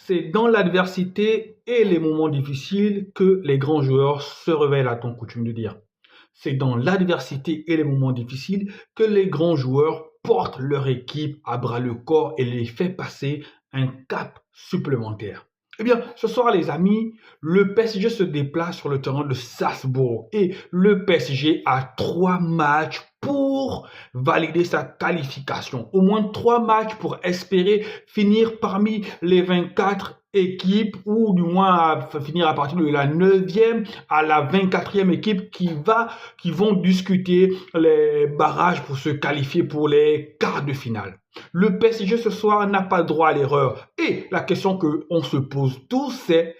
C'est dans l'adversité et les moments difficiles que les grands joueurs se révèlent, a-t-on coutume de dire. C'est dans l'adversité et les moments difficiles que les grands joueurs portent leur équipe à bras le corps et les fait passer un cap supplémentaire. Eh bien, ce soir, les amis, le PSG se déplace sur le terrain de Salzbourg et le PSG a 3 matchs pour valider sa qualification. Au moins 3 matchs pour espérer finir parmi les 24 équipes ou du moins finir à partir de la 9e à la 24e équipe qui vont discuter les barrages pour se qualifier pour les quarts de finale. Le PSG ce soir n'a pas droit à l'erreur. Et la question qu'on se pose tous, c'est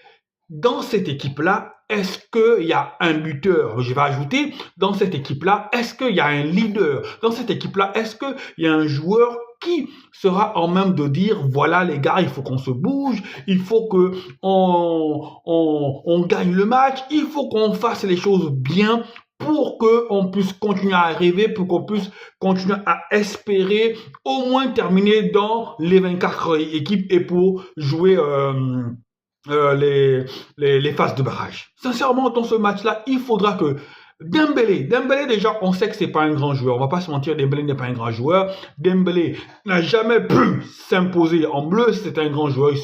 dans cette équipe-là, est-ce qu'il y a un buteur? Je vais ajouter, dans cette équipe-là, est-ce qu'il y a un leader? Dans cette équipe-là, est-ce qu'il y a un joueur qui sera en même de dire, voilà les gars, il faut qu'on se bouge, il faut qu'on gagne le match, il faut qu'on fasse les choses bien pour qu'on puisse continuer à rêver, pour qu'on puisse continuer à espérer au moins terminer dans les 24 équipes et pour jouer les phases de barrage. Sincèrement, dans ce match-là, il faudra que Dembélé déjà, on sait que c'est pas un grand joueur. On va pas se mentir, Dembélé n'est pas un grand joueur. Dembélé n'a jamais pu s'imposer en bleu. Si c'était un grand joueur, il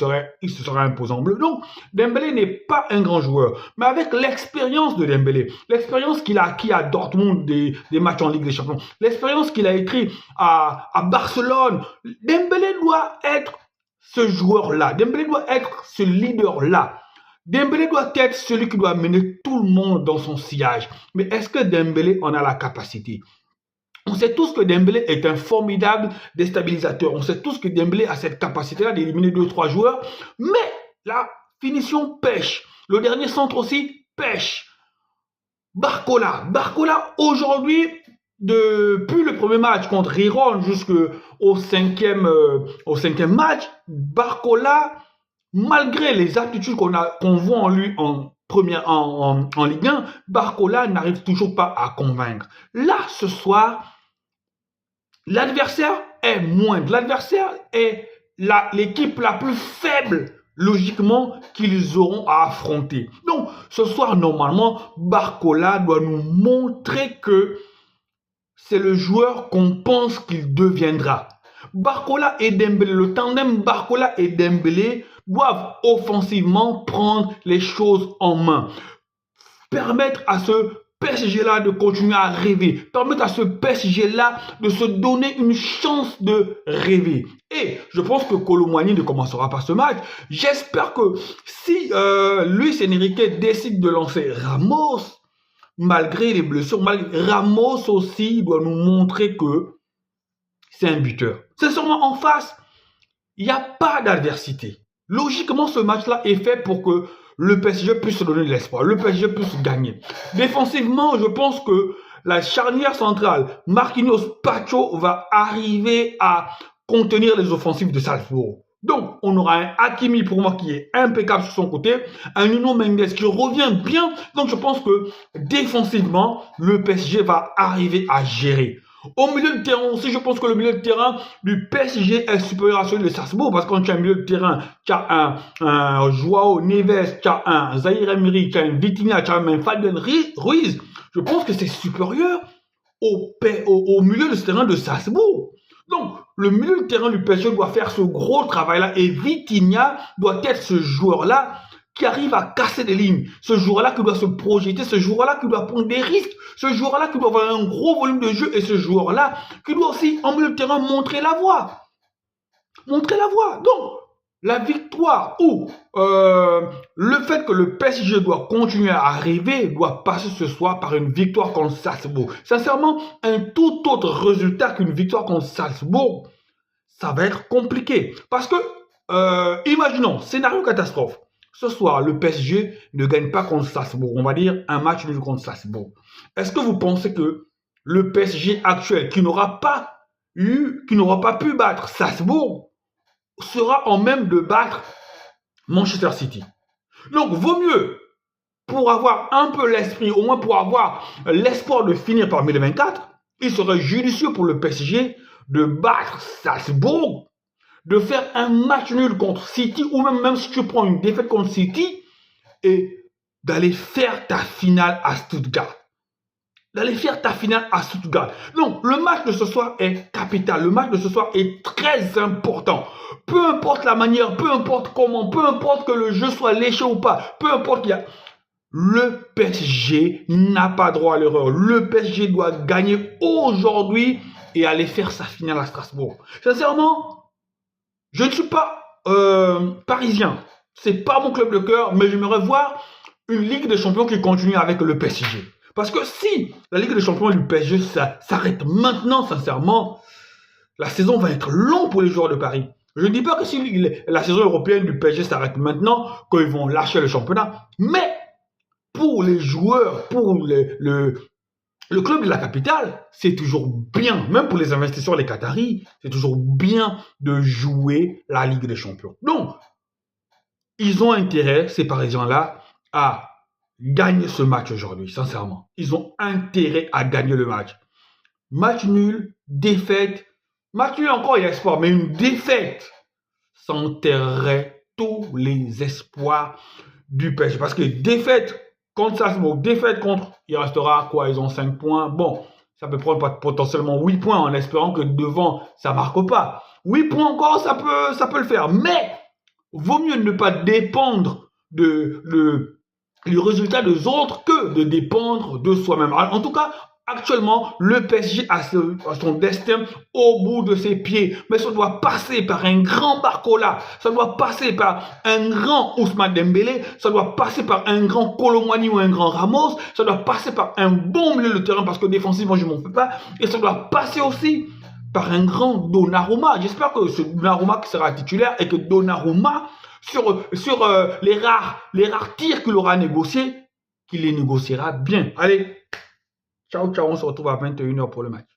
se serait imposé en bleu. Donc, Dembélé n'est pas un grand joueur. Mais avec l'expérience de Dembélé, l'expérience qu'il a acquis à Dortmund des matchs en Ligue des Champions, l'expérience qu'il a écrit à Barcelone, Dembélé doit être ce joueur-là. Dembélé doit être ce leader-là. Dembélé doit être celui qui doit mener tout le monde dans son sillage. Mais est-ce que Dembélé en a la capacité? On sait tous que Dembélé est un formidable déstabilisateur. On sait tous que Dembélé a cette capacité-là d'éliminer 2-3 joueurs. Mais la finition pêche. Le dernier centre aussi pêche. Barcola aujourd'hui, depuis le premier match contre Riron jusqu'au cinquième match, Barcola, malgré les aptitudes qu'on voit en lui en Ligue 1, Barcola n'arrive toujours pas à convaincre. Là, ce soir, l'adversaire est moindre. L'adversaire est l'équipe la plus faible, logiquement, qu'ils auront à affronter. Donc, ce soir, normalement, Barcola doit nous montrer que c'est le joueur qu'on pense qu'il deviendra. Barcola et Dembélé, le tandem Barcola et Dembélé doivent offensivement prendre les choses en main. Permettre à ce PSG-là de continuer à rêver. Permettre à ce PSG-là de se donner une chance de rêver. Et je pense que Kolo Muani ne commencera pas ce match. J'espère que si Luis Enrique décide de lancer Ramos, malgré les blessures, Ramos aussi doit nous montrer que c'est un buteur. C'est sûrement en face, il n'y a pas d'adversité. Logiquement, ce match-là est fait pour que le PSG puisse se donner de l'espoir, le PSG puisse gagner. Défensivement, je pense que la charnière centrale, Marquinhos-Pacho, va arriver à contenir les offensives de Salzbourg. Donc, on aura un Hakimi pour moi qui est impeccable sur son côté, un Nuno Mendes qui revient bien. Donc, je pense que défensivement, le PSG va arriver à gérer. Au milieu de terrain aussi, je pense que le milieu de terrain du PSG est supérieur à celui de Salzbourg parce que quand tu as un milieu de terrain, tu as un Joao Neves, tu as un Zaïre Emery, tu as un Vitinha, tu as un Fabian Ruiz. Je pense que c'est supérieur au milieu de ce terrain de Salzbourg. Donc, le milieu de terrain du PSG doit faire ce gros travail-là et Vitinha doit être ce joueur-là qui arrive à casser des lignes, ce joueur-là qui doit se projeter, ce joueur-là qui doit prendre des risques, ce joueur-là qui doit avoir un gros volume de jeu et ce joueur-là qui doit aussi, en milieu de terrain, montrer la voie. Montrer la voie. Donc, la victoire ou le fait que le PSG doit continuer à rêver doit passer ce soir par une victoire contre Salzbourg. Sincèrement, un tout autre résultat qu'une victoire contre Salzbourg, ça va être compliqué. Parce que, imaginons, scénario catastrophe. Ce soir, le PSG ne gagne pas contre Salzbourg. On va dire un match nul contre Salzbourg. Est-ce que vous pensez que le PSG actuel, qui n'aura pas pu battre Salzbourg, sera en même de battre Manchester City? Donc, vaut mieux, pour avoir un peu l'esprit, au moins pour avoir l'espoir de finir parmi les 24, il serait judicieux pour le PSG de battre Salzbourg de faire un match nul contre City, ou même si tu prends une défaite contre City, et d'aller faire ta finale à Stuttgart. D'aller faire ta finale à Stuttgart. Donc, le match de ce soir est capital. Le match de ce soir est très important. Peu importe la manière, peu importe comment, peu importe que le jeu soit léché ou pas, peu importe qu'il y a... Le PSG n'a pas droit à l'erreur. Le PSG doit gagner aujourd'hui et aller faire sa finale à Strasbourg. Sincèrement, je ne suis pas parisien. C'est pas mon club de cœur, mais j'aimerais voir une Ligue des Champions qui continue avec le PSG. Parce que si la Ligue des Champions du PSG s'arrête maintenant, sincèrement, la saison va être longue pour les joueurs de Paris. Je ne dis pas que si la saison européenne du PSG s'arrête maintenant, qu'ils vont lâcher le championnat, mais pour les joueurs, pour le club de la capitale, c'est toujours bien, même pour les investisseurs, les Qataris, c'est toujours bien de jouer la Ligue des Champions. Donc, ils ont intérêt, ces Parisiens-là, à gagner ce match aujourd'hui, sincèrement. Ils ont intérêt à gagner le match. Match nul, défaite. Match nul encore, il y a espoir, mais une défaite s'enterrerait tous les espoirs du PSG. Parce que défaite contre Salzbourg, défaite contre, il restera quoi? Ils ont 5 points. Bon, ça peut prendre potentiellement 8 points en espérant que devant, ça ne marque pas. 8 points encore, ça peut le faire. Mais, vaut mieux ne pas dépendre du résultat des autres que de dépendre de soi-même. En tout cas, actuellement, le PSG a son destin au bout de ses pieds. Mais ça doit passer par un grand Barcola. Ça doit passer par un grand Ousmane Dembélé. Ça doit passer par un grand Kolo Muani ou un grand Ramos. Ça doit passer par un bon milieu de terrain parce que défensivement, je ne m'en fais pas. Et ça doit passer aussi par un grand Donnarumma. J'espère que ce Donnarumma qui sera titulaire et que Donnarumma, sur les rares tirs qu'il aura négociés, qu'il les négociera bien. Allez, ciao, ciao, on se retrouve à 21 h pour le match.